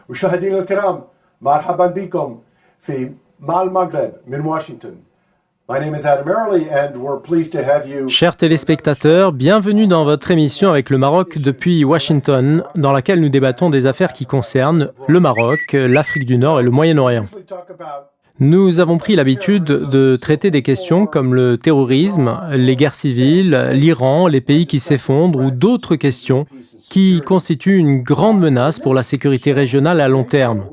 مشاهدينا الكرام مرحبا بكم في مع المغرب من Washington. My name is Adam Early and we're pleased to have you. Chers téléspectateurs, bienvenue dans votre émission avec le Maroc depuis Washington, dans laquelle nous débattons des affaires qui concernent le Maroc, l'Afrique du Nord et le Moyen-Orient. Nous avons pris l'habitude de traiter des questions comme le terrorisme, les guerres civiles, l'Iran, les pays qui s'effondrent ou d'autres questions qui constituent une grande menace pour la sécurité régionale à long terme.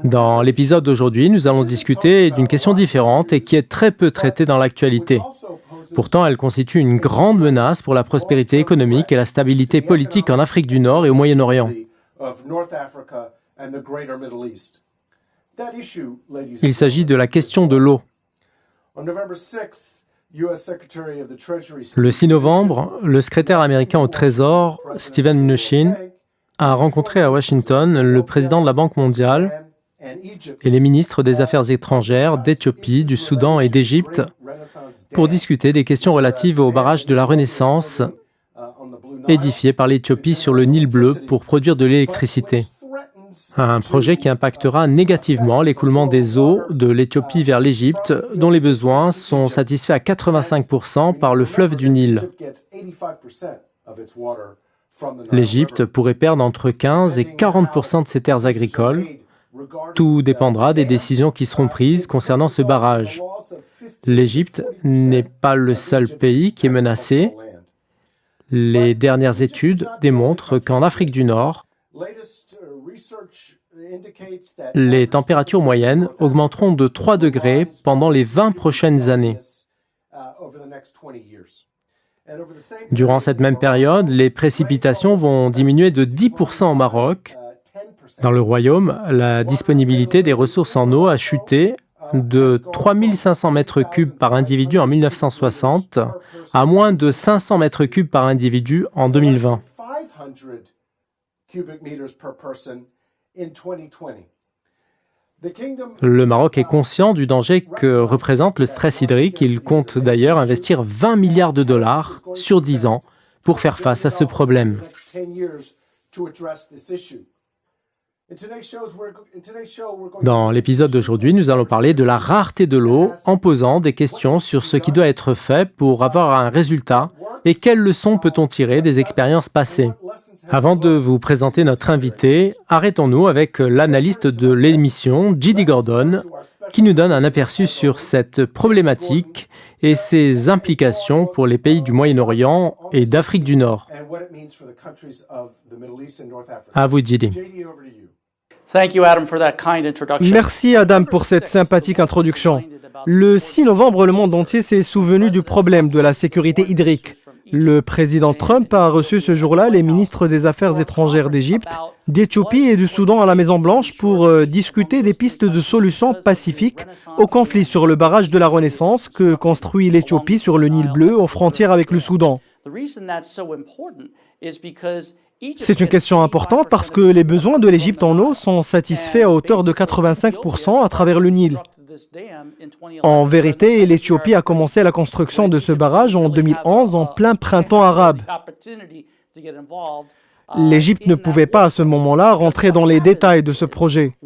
Dans l'épisode d'aujourd'hui, nous allons discuter d'une question différente et qui est très peu traitée dans l'actualité. Pourtant, elle constitue une grande menace pour la prospérité économique et la stabilité politique en Afrique du Nord et au Moyen-Orient. Il s'agit de la question de l'eau. Le 6 novembre, le secrétaire américain au Trésor, Steven Mnuchin, a rencontré à Washington le président de la Banque mondiale et les ministres des Affaires étrangères d'Éthiopie, du Soudan et d'Égypte pour discuter des questions relatives au barrage de la Renaissance édifié par l'Éthiopie sur le Nil bleu pour produire de l'électricité. Un projet qui impactera négativement l'écoulement des eaux de l'Éthiopie vers l'Égypte, dont les besoins sont satisfaits à 85% par le fleuve du Nil. L'Égypte pourrait perdre entre 15 et 40% de ses terres agricoles. Tout dépendra des décisions qui seront prises concernant ce barrage. L'Égypte n'est pas le seul pays qui est menacé. Les dernières études démontrent qu'en Afrique du Nord, les températures moyennes augmenteront de 3 degrés pendant les 20 prochaines années. Durant cette même période, les précipitations vont diminuer de 10% au Maroc. Dans le Royaume, la disponibilité des ressources en eau a chuté de 3500 mètres cubes par individu en 1960 à moins de 500 mètres cubes par individu en 2020. Le Maroc est conscient du danger que représente le stress hydrique. Il compte d'ailleurs investir 20 milliards de dollars sur 10 ans pour faire face à ce problème. Dans l'épisode d'aujourd'hui, nous allons parler de la rareté de l'eau en posant des questions sur ce qui doit être fait pour avoir un résultat et quelles leçons peut-on tirer des expériences passées. Avant de vous présenter notre invité, arrêtons-nous avec l'analyste de l'émission, J.D. Gordon, qui nous donne un aperçu sur cette problématique et ses implications pour les pays du Moyen-Orient et d'Afrique du Nord. À vous, J.D. Merci Adam pour cette sympathique introduction. Le 6 novembre, le monde entier s'est souvenu du problème de la sécurité hydrique. Le président Trump a reçu ce jour-là les ministres des Affaires étrangères d'Égypte, d'Éthiopie et du Soudan à la Maison-Blanche pour discuter des pistes de solutions pacifiques au conflit sur le barrage de la Renaissance que construit l'Éthiopie sur le Nil bleu aux frontières avec le Soudan. C'est une question importante parce que les besoins de l'Égypte en eau sont satisfaits à hauteur de 85% à travers le Nil. En vérité, l'Éthiopie a commencé la construction de ce barrage en 2011 en plein printemps arabe. L'Égypte ne pouvait pas à ce moment-là rentrer dans les détails de ce projet.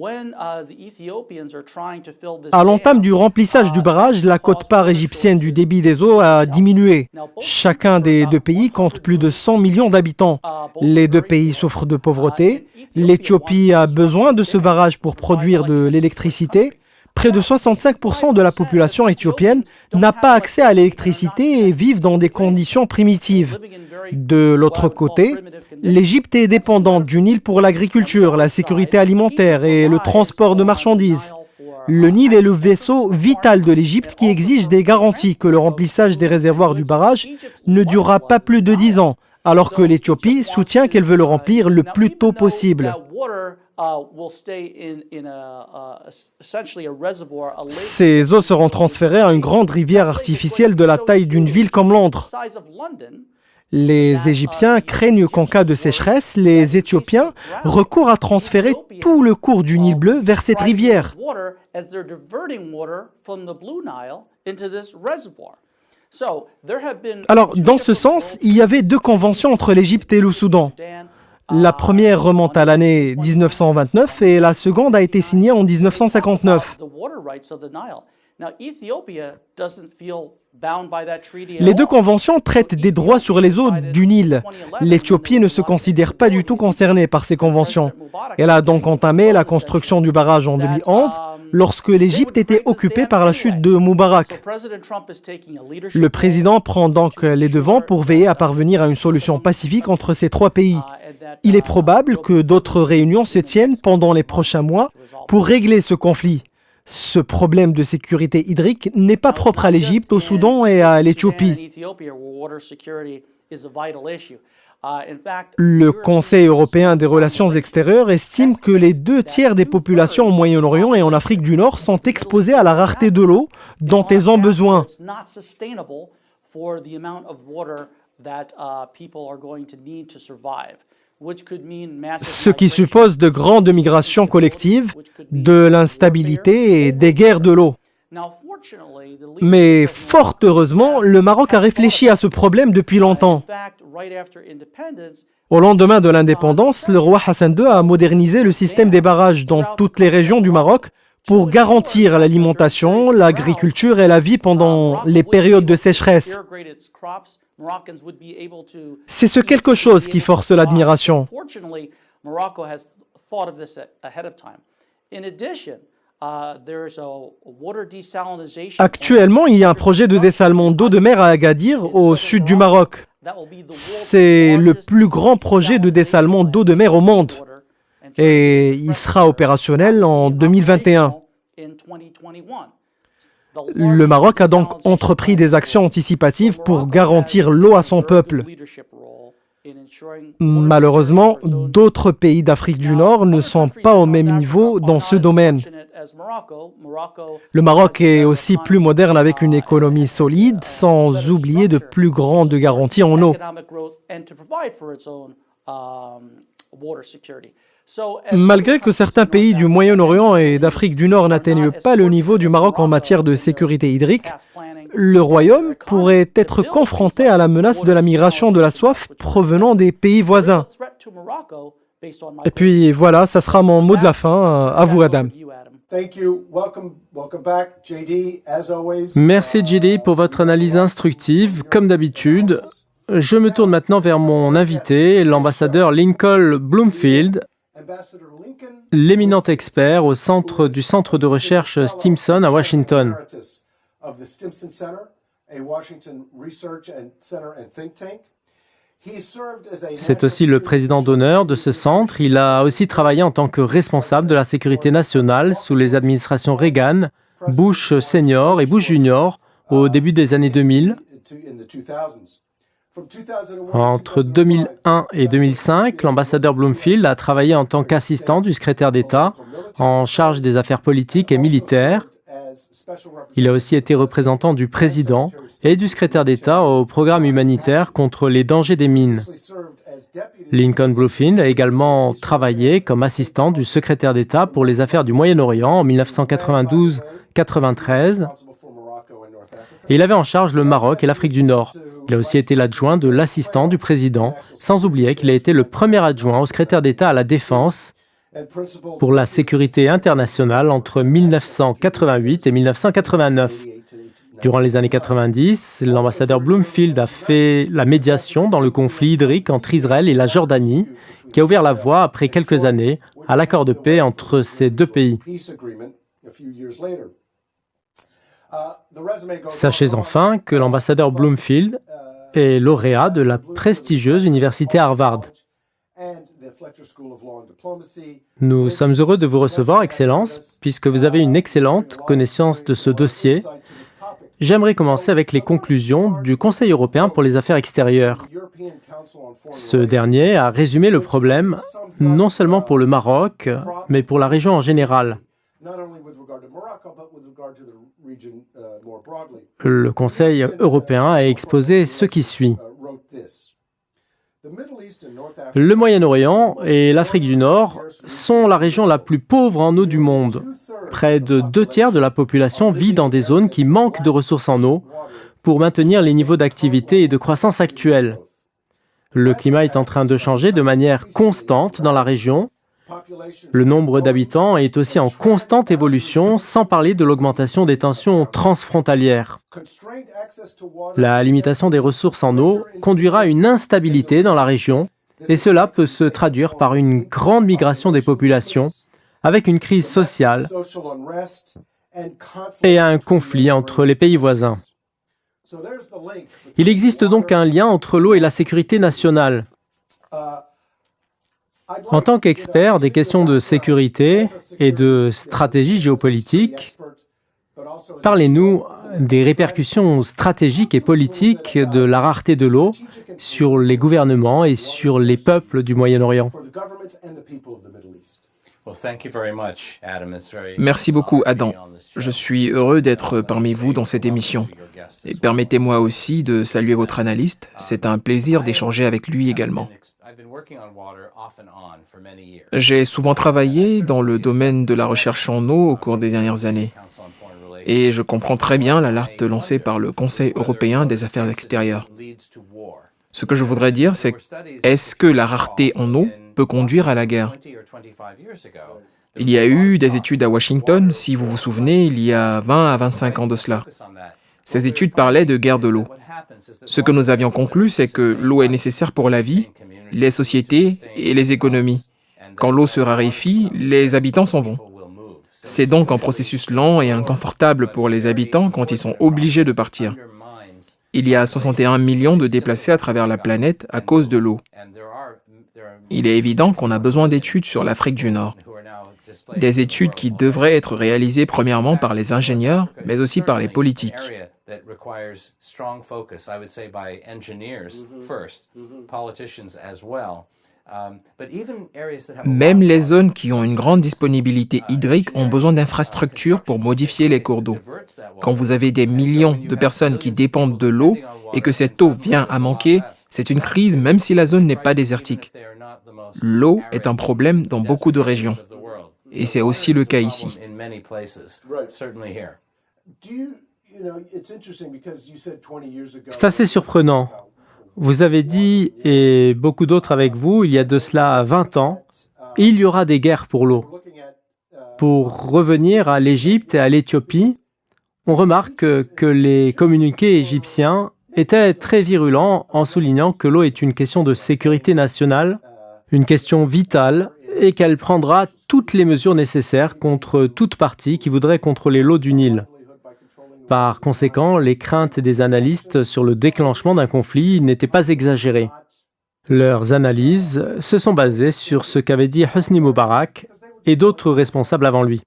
À l'entame du remplissage du barrage, la quote-part égyptienne du débit des eaux a diminué. Chacun des deux pays compte plus de 100 millions d'habitants. Les deux pays souffrent de pauvreté. L'Éthiopie a besoin de ce barrage pour produire de l'électricité. Près de 65% de la population éthiopienne n'a pas accès à l'électricité et vivent dans des conditions primitives. De l'autre côté, l'Égypte est dépendante du Nil pour l'agriculture, la sécurité alimentaire et le transport de marchandises. Le Nil est le vaisseau vital de l'Égypte qui exige des garanties que le remplissage des réservoirs du barrage ne durera pas plus de 10 ans, alors que l'Éthiopie soutient qu'elle veut le remplir le plus tôt possible. Ces eaux seront transférées à une grande rivière artificielle de la taille d'une ville comme Londres. Les Égyptiens craignent qu'en cas de sécheresse, les Éthiopiens recourent à transférer tout le cours du Nil bleu vers cette rivière. Alors, dans ce sens, il y avait deux conventions entre l'Égypte et le Soudan. La première remonte à l'année 1929 et la seconde a été signée en 1959. Les deux conventions traitent des droits sur les eaux du Nil. L'Éthiopie ne se considère pas du tout concernée par ces conventions. Elle a donc entamé la construction du barrage en 2011, lorsque l'Égypte était occupée par la chute de Moubarak. Le président prend donc les devants pour veiller à parvenir à une solution pacifique entre ces trois pays. Il est probable que d'autres réunions se tiennent pendant les prochains mois pour régler ce conflit. Ce problème de sécurité hydrique n'est pas propre à l'Égypte, au Soudan et à l'Éthiopie. Le Conseil européen des relations extérieures estime que les 2 tiers des populations au Moyen-Orient et en Afrique du Nord sont exposées à la rareté de l'eau dont elles ont besoin. Ce qui suppose de grandes migrations collectives, de l'instabilité et des guerres de l'eau. Mais fort heureusement, le Maroc a réfléchi à ce problème depuis longtemps. Au lendemain de l'indépendance, le roi Hassan II a modernisé le système des barrages dans toutes les régions du Maroc pour garantir l'alimentation, l'agriculture et la vie pendant les périodes de sécheresse. C'est ce quelque chose qui force l'admiration. Actuellement, il y a un projet de dessalement d'eau de mer à Agadir, au sud du Maroc. C'est le plus grand projet de dessalement d'eau de mer au monde. Et il sera opérationnel en 2021. Le Maroc a donc entrepris des actions anticipatives pour garantir l'eau à son peuple. Malheureusement, d'autres pays d'Afrique du Nord ne sont pas au même niveau dans ce domaine. Le Maroc est aussi plus moderne avec une économie solide, sans oublier de plus grandes garanties en eau. Malgré que certains pays du Moyen-Orient et d'Afrique du Nord n'atteignent pas le niveau du Maroc en matière de sécurité hydrique, le Royaume pourrait être confronté à la menace de la migration de la soif provenant des pays voisins. Et puis voilà, ça sera mon mot de la fin. À vous, Adam. Merci JD pour votre analyse instructive, comme d'habitude. Je me tourne maintenant vers mon invité, l'ambassadeur Lincoln Bloomfield, l'éminent expert du centre de recherche Stimson à Washington. C'est aussi le président d'honneur de ce centre. Il a aussi travaillé en tant que responsable de la sécurité nationale sous les administrations Reagan, Bush Senior et Bush Junior au début des années 2000. Entre 2001 et 2005, l'ambassadeur Bloomfield a travaillé en tant qu'assistant du secrétaire d'État en charge des affaires politiques et militaires. Il a aussi été représentant du président et du secrétaire d'État au programme humanitaire contre les dangers des mines. Lincoln Bloomfield a également travaillé comme assistant du secrétaire d'État pour les affaires du Moyen-Orient en 1992-93. Et il avait en charge le Maroc et l'Afrique du Nord. Il a aussi été l'adjoint de l'assistant du président, sans oublier qu'il a été le premier adjoint au secrétaire d'État à la Défense pour la sécurité internationale entre 1988 et 1989. Durant les années 90, l'ambassadeur Bloomfield a fait la médiation dans le conflit hydrique entre Israël et la Jordanie, qui a ouvert la voie, après quelques années, à l'accord de paix entre ces deux pays. Sachez enfin que l'ambassadeur Bloomfield est lauréat de la prestigieuse université Harvard. Nous sommes heureux de vous recevoir, Excellence, puisque vous avez une excellente connaissance de ce dossier. J'aimerais commencer avec les conclusions du Conseil européen pour les affaires extérieures. Ce dernier a résumé le problème non seulement pour le Maroc, mais pour la région en général. Le Conseil européen a exposé ce qui suit. Le Moyen-Orient et l'Afrique du Nord sont la région la plus pauvre en eau du monde. Près de 2/3 de la population vit dans des zones qui manquent de ressources en eau pour maintenir les niveaux d'activité et de croissance actuels. Le climat est en train de changer de manière constante dans la région. Le nombre d'habitants est aussi en constante évolution, sans parler de l'augmentation des tensions transfrontalières. La limitation des ressources en eau conduira à une instabilité dans la région, et cela peut se traduire par une grande migration des populations, avec une crise sociale et un conflit entre les pays voisins. Il existe donc un lien entre l'eau et la sécurité nationale. En tant qu'expert des questions de sécurité et de stratégie géopolitique, parlez-nous des répercussions stratégiques et politiques de la rareté de l'eau sur les gouvernements et sur les peuples du Moyen-Orient. Merci beaucoup, Adam. Je suis heureux d'être parmi vous dans cette émission. Et permettez-moi aussi de saluer votre analyste. C'est un plaisir d'échanger avec lui également. J'ai souvent travaillé dans le domaine de la recherche en eau au cours des dernières années. Et je comprends très bien l'alerte lancée par le Conseil européen des affaires extérieures. Ce que je voudrais dire, c'est est-ce que la rareté en eau peut conduire à la guerre? Il y a eu des études à Washington, si vous vous souvenez, il y a 20 à 25 ans de cela. Ces études parlaient de guerre de l'eau. Ce que nous avions conclu, c'est que l'eau est nécessaire pour la vie, les sociétés et les économies. Quand l'eau se raréfie, les habitants s'en vont. C'est donc un processus lent et inconfortable pour les habitants quand ils sont obligés de partir. Il y a 61 millions de déplacés à travers la planète à cause de l'eau. Il est évident qu'on a besoin d'études sur l'Afrique du Nord. Des études qui devraient être réalisées premièrement par les ingénieurs, mais aussi par les politiques. Même les zones qui ont une grande disponibilité hydrique ont besoin d'infrastructures pour modifier les cours d'eau. Quand vous avez des millions de personnes qui dépendent de l'eau et que cette eau vient à manquer, c'est une crise même si la zone n'est pas désertique. L'eau est un problème dans beaucoup de régions. Et c'est aussi le cas ici. C'est assez surprenant. Vous avez dit, et beaucoup d'autres avec vous, il y a de cela 20 ans, il y aura des guerres pour l'eau. Pour revenir à l'Égypte et à l'Éthiopie, on remarque que les communiqués égyptiens étaient très virulents en soulignant que l'eau est une question de sécurité nationale, une question vitale, et qu'elle prendra toutes les mesures nécessaires contre toute partie qui voudrait contrôler l'eau du Nil. Par conséquent, les craintes des analystes sur le déclenchement d'un conflit n'étaient pas exagérées. Leurs analyses se sont basées sur ce qu'avait dit Hosni Moubarak et d'autres responsables avant lui.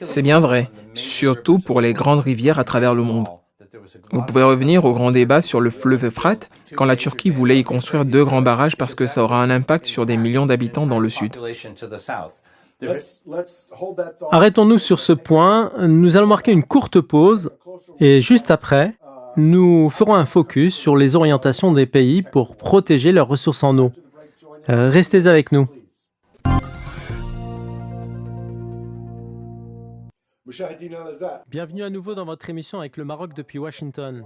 C'est bien vrai, surtout pour les grandes rivières à travers le monde. Vous pouvez revenir au grand débat sur le fleuve Euphrate, quand la Turquie voulait y construire 2 grands barrages parce que ça aura un impact sur des millions d'habitants dans le sud. Arrêtons-nous sur ce point, nous allons marquer une courte pause et juste après, nous ferons un focus sur les orientations des pays pour protéger leurs ressources en eau. Restez avec nous. Bienvenue à nouveau dans votre émission avec le Maroc depuis Washington.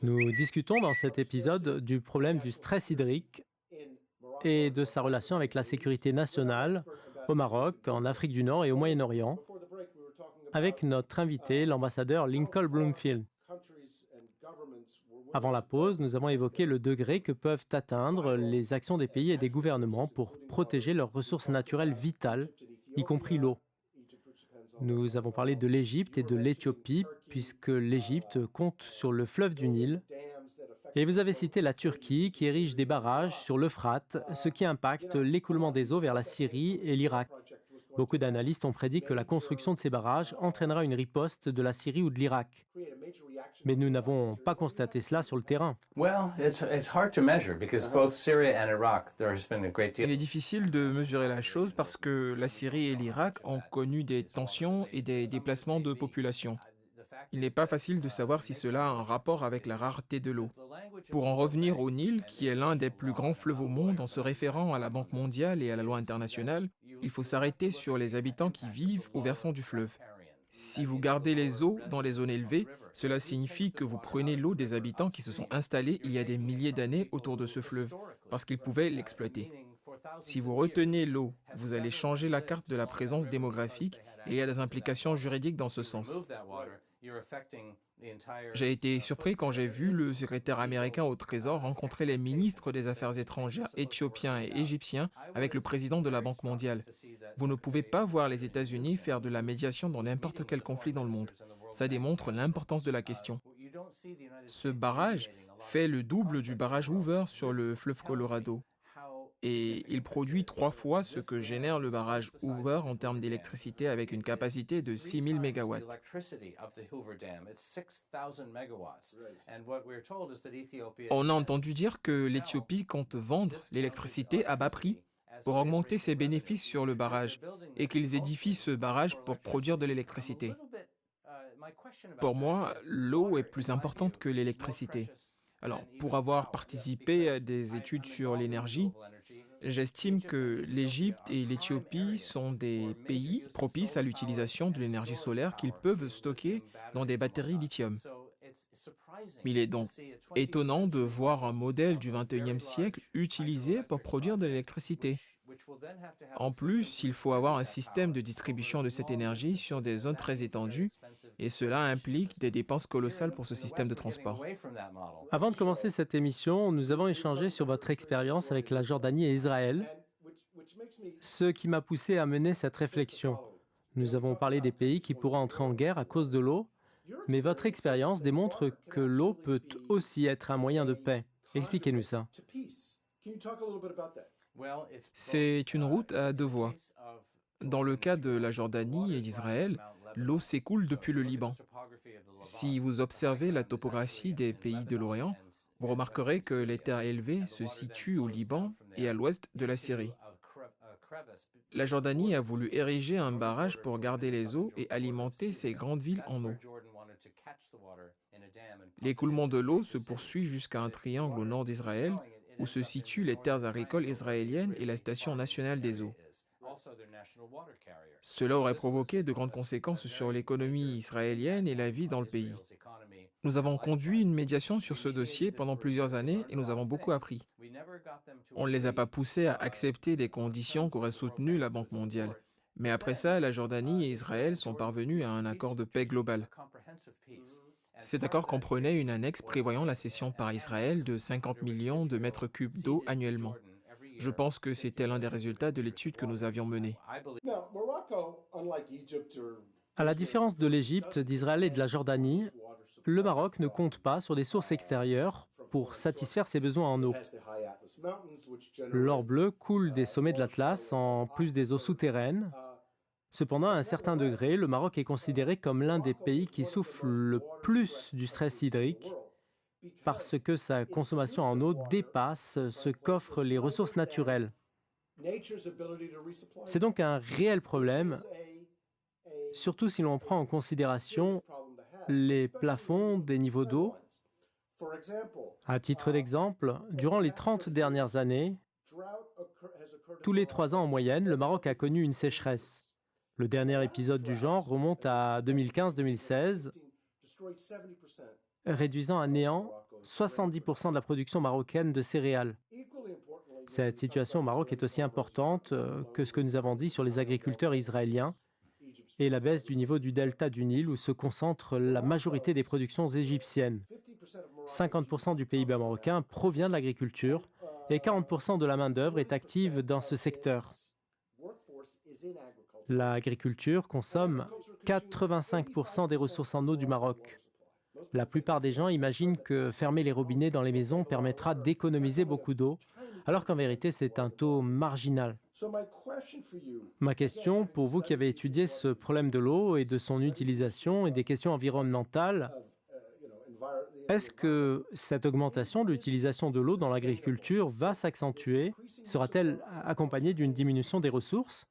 Nous discutons dans cet épisode du problème du stress hydrique et de sa relation avec la sécurité nationale au Maroc, en Afrique du Nord et au Moyen-Orient, avec notre invité, l'ambassadeur Lincoln Bloomfield. Avant la pause, nous avons évoqué le degré que peuvent atteindre les actions des pays et des gouvernements pour protéger leurs ressources naturelles vitales, y compris l'eau. Nous avons parlé de l'Égypte et de l'Éthiopie, puisque l'Égypte compte sur le fleuve du Nil. Et vous avez cité la Turquie, qui érige des barrages sur l'Euphrate, ce qui impacte l'écoulement des eaux vers la Syrie et l'Irak. Beaucoup d'analystes ont prédit que la construction de ces barrages entraînera une riposte de la Syrie ou de l'Irak. Mais nous n'avons pas constaté cela sur le terrain. Il est difficile de mesurer la chose parce que la Syrie et l'Irak ont connu des tensions et des déplacements de population. Il n'est pas facile de savoir si cela a un rapport avec la rareté de l'eau. Pour en revenir au Nil, qui est l'un des plus grands fleuves au monde en se référant à la Banque mondiale et à la loi internationale, il faut s'arrêter sur les habitants qui vivent au versant du fleuve. Si vous gardez les eaux dans les zones élevées, cela signifie que vous prenez l'eau des habitants qui se sont installés il y a des milliers d'années autour de ce fleuve, parce qu'ils pouvaient l'exploiter. Si vous retenez l'eau, vous allez changer la carte de la présence démographique et il y a des implications juridiques dans ce sens. J'ai été surpris quand j'ai vu le secrétaire américain au Trésor rencontrer les ministres des Affaires étrangères éthiopiens et égyptiens avec le président de la Banque mondiale. Vous ne pouvez pas voir les États-Unis faire de la médiation dans n'importe quel conflit dans le monde. Ça démontre l'importance de la question. Ce barrage fait le double du barrage Hoover sur le fleuve Colorado. Et il produit 3 fois ce que génère le barrage Hoover en termes d'électricité avec une capacité de 6000 MW. On a entendu dire que l'Éthiopie compte vendre l'électricité à bas prix pour augmenter ses bénéfices sur le barrage et qu'ils édifient ce barrage pour produire de l'électricité. Pour moi, l'eau est plus importante que l'électricité. Alors, pour avoir participé à des études sur l'énergie, j'estime que l'Égypte et l'Éthiopie sont des pays propices à l'utilisation de l'énergie solaire qu'ils peuvent stocker dans des batteries lithium. Il est donc étonnant de voir un modèle du XXIe siècle utilisé pour produire de l'électricité. En plus, il faut avoir un système de distribution de cette énergie sur des zones très étendues et cela implique des dépenses colossales pour ce système de transport. Avant de commencer cette émission, nous avons échangé sur votre expérience avec la Jordanie et Israël, ce qui m'a poussé à mener cette réflexion. Nous avons parlé des pays qui pourraient entrer en guerre à cause de l'eau, mais votre expérience démontre que l'eau peut aussi être un moyen de paix. Expliquez-nous ça. C'est une route à 2 voies. Dans le cas de la Jordanie et d'Israël, l'eau s'écoule depuis le Liban. Si vous observez la topographie des pays de l'Orient, vous remarquerez que les terres élevées se situent au Liban et à l'ouest de la Syrie. La Jordanie a voulu ériger un barrage pour garder les eaux et alimenter ses grandes villes en eau. L'écoulement de l'eau se poursuit jusqu'à un triangle au nord d'Israël, où se situent les terres agricoles israéliennes et la Station nationale des eaux. Cela aurait provoqué de grandes conséquences sur l'économie israélienne et la vie dans le pays. Nous avons conduit une médiation sur ce dossier pendant plusieurs années et nous avons beaucoup appris. On ne les a pas poussés à accepter des conditions qu'aurait soutenues la Banque mondiale. Mais après ça, la Jordanie et Israël sont parvenus à un accord de paix global. Cet accord comprenait une annexe prévoyant la cession par Israël de 50 millions de mètres cubes d'eau annuellement. Je pense que c'était l'un des résultats de l'étude que nous avions menée. À la différence de l'Égypte, d'Israël et de la Jordanie, le Maroc ne compte pas sur des sources extérieures pour satisfaire ses besoins en eau. L'or bleu coule des sommets de l'Atlas en plus des eaux souterraines. Cependant, à un certain degré, le Maroc est considéré comme l'un des pays qui souffre le plus du stress hydrique parce que sa consommation en eau dépasse ce qu'offrent les ressources naturelles. C'est donc un réel problème, surtout si l'on prend en considération les plafonds des niveaux d'eau. À titre d'exemple, durant les 30 dernières années, tous les 3 ans en moyenne, le Maroc a connu une sécheresse. Le dernier épisode du genre remonte à 2015-2016, réduisant à néant 70% de la production marocaine de céréales. Cette situation au Maroc est aussi importante que ce que nous avons dit sur les agriculteurs israéliens et la baisse du niveau du delta du Nil où se concentre la majorité des productions égyptiennes. 50% du PIB marocain provient de l'agriculture et 40% de la main-d'œuvre est active dans ce secteur. L'agriculture consomme 85% des ressources en eau du Maroc. La plupart des gens imaginent que fermer les robinets dans les maisons permettra d'économiser beaucoup d'eau, alors qu'en vérité, c'est un taux marginal. Ma question, pour vous qui avez étudié ce problème de l'eau et de son utilisation et des questions environnementales, est-ce que cette augmentation de l'utilisation de l'eau dans l'agriculture va s'accentuer? Sera-t-elle accompagnée d'une diminution des ressources?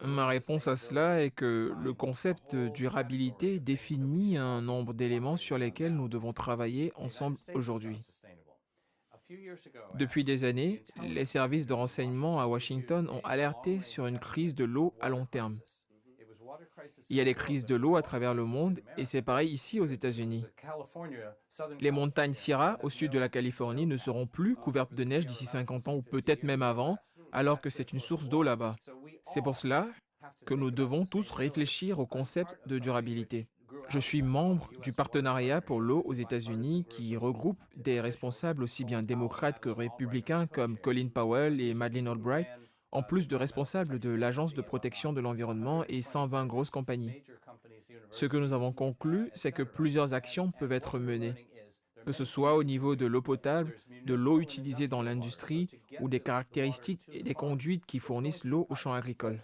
Ma réponse à cela est que le concept de durabilité définit un nombre d'éléments sur lesquels nous devons travailler ensemble aujourd'hui. Depuis des années, les services de renseignement à Washington ont alerté sur une crise de l'eau à long terme. Il y a des crises de l'eau à travers le monde et c'est pareil ici aux États-Unis. Les montagnes Sierra au sud de la Californie ne seront plus couvertes de neige d'ici 50 ans ou peut-être même avant, alors que c'est une source d'eau là-bas. C'est pour cela que nous devons tous réfléchir au concept de durabilité. Je suis membre du partenariat pour l'eau aux États-Unis qui regroupe des responsables aussi bien démocrates que républicains comme Colin Powell et Madeleine Albright, en plus de responsables de l'Agence de protection de l'environnement et 120 grosses compagnies. Ce que nous avons conclu, c'est que plusieurs actions peuvent être menées, que ce soit au niveau de l'eau potable, de l'eau utilisée dans l'industrie ou des caractéristiques et des conduites qui fournissent l'eau aux champs agricoles.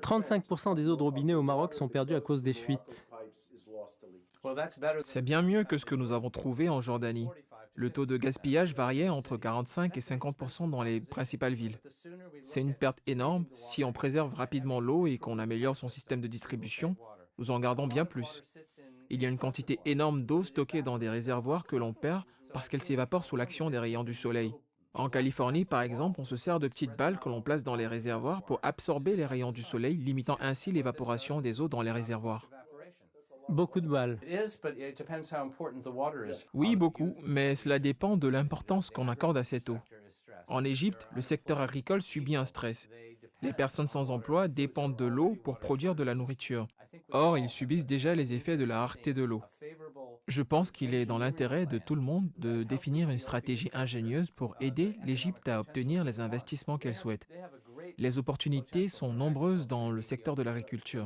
35% des eaux de robinet au Maroc sont perdues à cause des fuites. C'est bien mieux que ce que nous avons trouvé en Jordanie. Le taux de gaspillage variait entre 45 et 50% dans les principales villes. C'est une perte énorme. Si on préserve rapidement l'eau et qu'on améliore son système de distribution, nous en gardons bien plus. Il y a une quantité énorme d'eau stockée dans des réservoirs que l'on perd parce qu'elle s'évapore sous l'action des rayons du soleil. En Californie, par exemple, on se sert de petites balles que l'on place dans les réservoirs pour absorber les rayons du soleil, limitant ainsi l'évaporation des eaux dans les réservoirs. Beaucoup de balles. Oui, beaucoup, mais cela dépend de l'importance qu'on accorde à cette eau. En Égypte, le secteur agricole subit un stress. Les personnes sans emploi dépendent de l'eau pour produire de la nourriture. Or, ils subissent déjà les effets de la rareté de l'eau. Je pense qu'il est dans l'intérêt de tout le monde de définir une stratégie ingénieuse pour aider l'Égypte à obtenir les investissements qu'elle souhaite. Les opportunités sont nombreuses dans le secteur de l'agriculture.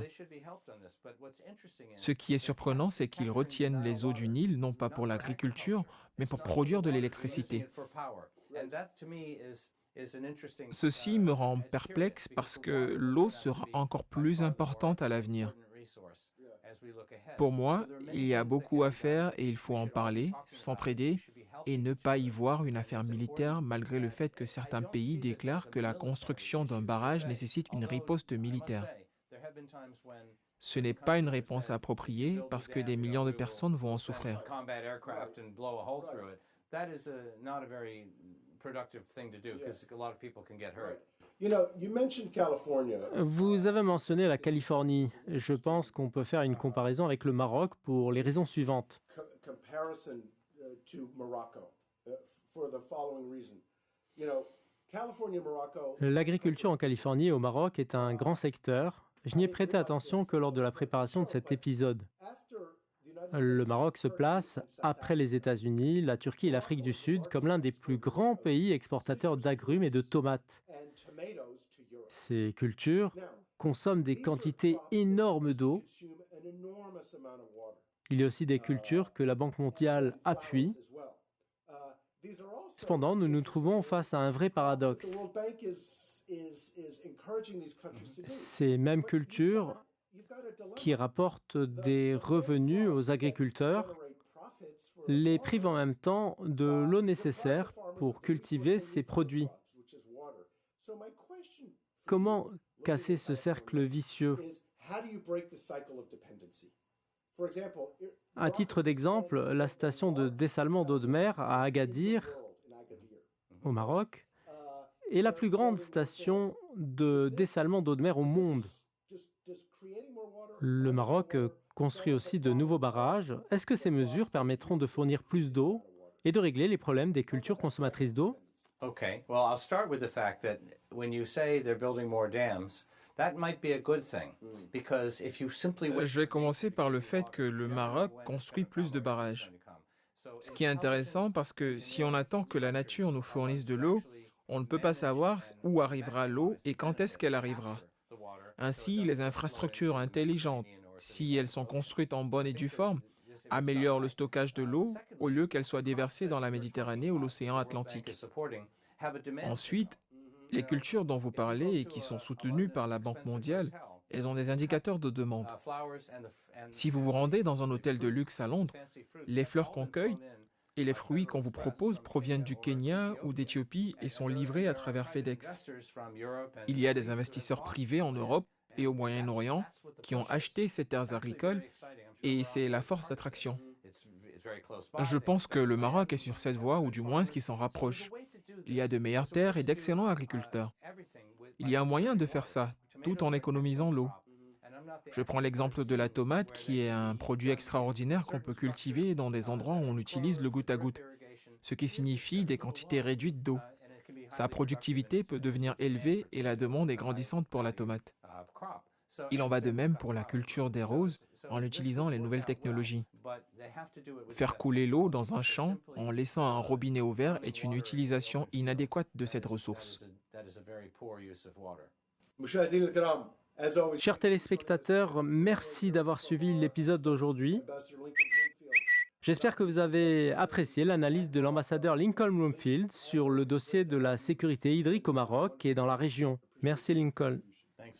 Ce qui est surprenant, c'est qu'ils retiennent les eaux du Nil, non pas pour l'agriculture, mais pour produire de l'électricité. Ceci me rend perplexe parce que l'eau sera encore plus importante à l'avenir. Pour moi, il y a beaucoup à faire et il faut en parler, s'entraider et ne pas y voir une affaire militaire malgré le fait que certains pays déclarent que la construction d'un barrage nécessite une riposte militaire. Ce n'est pas une réponse appropriée parce que des millions de personnes vont en souffrir. Vous avez mentionné la Californie. Je pense qu'on peut faire une comparaison avec le Maroc pour les raisons suivantes. L'agriculture en Californie et au Maroc est un grand secteur. Je n'y ai prêté attention que lors de la préparation de cet épisode. Le Maroc se place, après les États-Unis, la Turquie et l'Afrique du Sud, comme l'un des plus grands pays exportateurs d'agrumes et de tomates. Ces cultures consomment des quantités énormes d'eau. Il y a aussi des cultures que la Banque mondiale appuie. Cependant, nous nous trouvons face à un vrai paradoxe. Ces mêmes cultures qui rapportent des revenus aux agriculteurs les privent en même temps de l'eau nécessaire pour cultiver ces produits. Comment casser ce cercle vicieux? À titre d'exemple, la station de dessalement d'eau de mer à Agadir, au Maroc, est la plus grande station de dessalement d'eau de mer au monde. Le Maroc construit aussi de nouveaux barrages. Est-ce que ces mesures permettront de fournir plus d'eau et de régler les problèmes des cultures consommatrices d'eau? Okay, well, I'll start with the fact that when you say they're building more dams, that might be a good thing, because if you simply... Je vais commencer par le fait que le Maroc construit plus de barrages. Ce qui est intéressant parce que si on attend que la nature nous fournisse de l'eau, on ne peut pas savoir où arrivera l'eau et quand est-ce qu'elle arrivera. Ainsi, les infrastructures intelligentes, si elles sont construites en bonne et due forme, améliorent le stockage de l'eau au lieu qu'elle soit déversée dans la Méditerranée ou l'océan Atlantique. Ensuite, les cultures dont vous parlez et qui sont soutenues par la Banque mondiale, elles ont des indicateurs de demande. Si vous vous rendez dans un hôtel de luxe à Londres, les fleurs qu'on cueille Et les fruits qu'on vous propose proviennent du Kenya ou d'Éthiopie et sont livrés à travers FedEx. Il y a des investisseurs privés en Europe et au Moyen-Orient qui ont acheté ces terres agricoles et c'est la force d'attraction. Je pense que le Maroc est sur cette voie, ou du moins ce qui s'en rapproche. Il y a de meilleures terres et d'excellents agriculteurs. Il y a un moyen de faire ça, tout en économisant l'eau. Je prends l'exemple de la tomate, qui est un produit extraordinaire qu'on peut cultiver dans des endroits où on utilise le goutte à goutte, ce qui signifie des quantités réduites d'eau. Sa productivité peut devenir élevée et la demande est grandissante pour la tomate. Il en va de même pour la culture des roses en utilisant les nouvelles technologies. Faire couler l'eau dans un champ en laissant un robinet ouvert est une utilisation inadéquate de cette ressource. Chers téléspectateurs, merci d'avoir suivi l'épisode d'aujourd'hui. J'espère que vous avez apprécié l'analyse de l'ambassadeur Lincoln Broomfield sur le dossier de la sécurité hydrique au Maroc et dans la région. Merci Lincoln.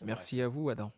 Merci à vous, Adam.